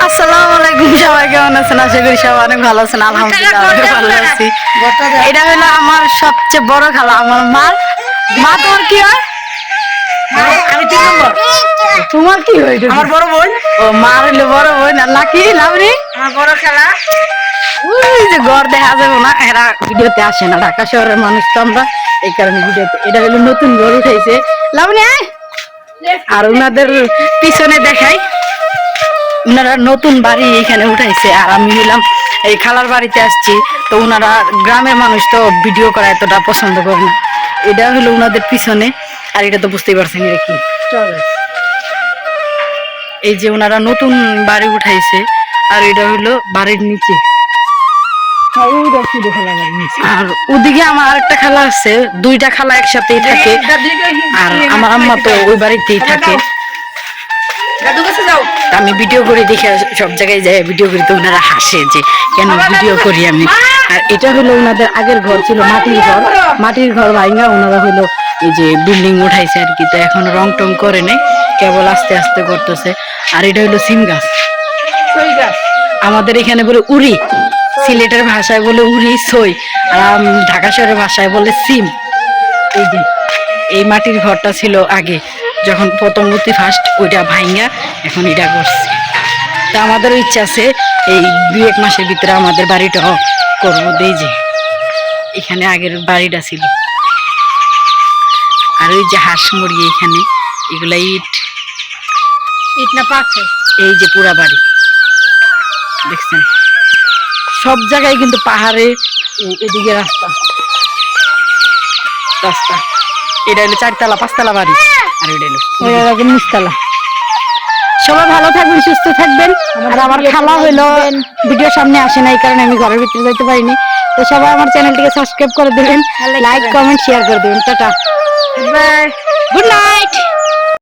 আসসালামু আলাইকুম, সবাই কেমন আছেন? আশা করি সবাই অনেক ভালো আছেন। আলহামদুলিল্লাহ আমি ভালো আছি। এটা হলো আমার সবচেয়ে বড় খালা, আমার মা। মা তোমার কি হয়? আমি 3 নম্বর। তোমার কি হয়? আমার বড় বোন, ও মার হইলো বড় বোন। আর লাকি লাভরি আমার বড় খালা। ওই যে ঘর দেখা যাবে না, এরা ভিডিওতে আসে না, ঢাকা শহরের মানুষ তো আমরা, এই কারণে ভিডিওতে। এটা হলো নতুন ঘর উঠাইছে লাভরি। আর ওনাদের পিছনে দেখাই, ওনারা নতুন বাড়ি এখানে উঠাইছে। আর আমি হইলাম এই খালার বাড়িতে আসছি। তো ওনারা গ্রামের মানুষ তো ভিডিও করা এতটা পছন্দ করে না। এটা হলো ওনাদের পিছনে। আর এটা তো বুঝতেই পারছেন এটা কি। এই যে ওনারা নতুন বাড়ি উঠাইছে। আর এটা হলো বাড়ির নিচে। আর ওদিকে আমার আরেকটা খালা আছে, দুইটা খালা একসাথেই থাকে। আর আমার আম্মা তো ওই বাড়িতেই থাকে। দাদু কাছে যাও। আমি ভিডিও করে দেখে সব জায়গায় যাই ভিডিও করি, তো ওনারা হাসে যে কেন ভিডিও করি আমি। আর এটা হলো ওনাদের আগের ঘর ছিল মাটির ঘর। মাটির ঘর ভাঙা ওনারা হলো এই যে বিল্ডিং উঠাইছে আর কি। তো এখন রং টং করে নেই, কেবল আস্তে আস্তে করতেছে। আর এটা হলো সিম গাছ। আমাদের এখানে বলে উড়ি, সিলেটের ভাষায় বলে উড়ি সই, আর ঢাকা শহরের ভাষায় বলে সিম। এই যে এই মাটির ঘরটা ছিল আগে, যখন প্রথম ফার্স্ট ওইটা ভাইঙ্গা এখন এটা করছে। তা আমাদেরও ইচ্ছা আছে এই 2-1 মাসের ভিতরে আমাদের বাড়িটা করবো। এই যে এখানে আগের বাড়িটা ছিল। আর ওই যে হাঁস মুরগি এখানে, এগুলা ইট ইট না পাথর। এই যে পুরা বাড়ি দেখছেন, সব জায়গায় কিন্তু পাহাড়ে। এদিকে রাস্তা রাস্তা, এটা হলো 4 তলা 5 তলা বাড়ি। আর এটা হলো নিচতলা। সবাই ভালো থাকবেন, সুস্থ থাকবেন। আর আমার খালা হইলো ভিডিওর সামনে আসে না, এই কারণে আমি ঘরের ভিতরে যেতে পারিনি। তো সবাই আমার চ্যানেলটিকে সাবস্ক্রাইব করে দেবেন, লাইক কমেন্ট শেয়ার করে দেবেন। Tata, good night.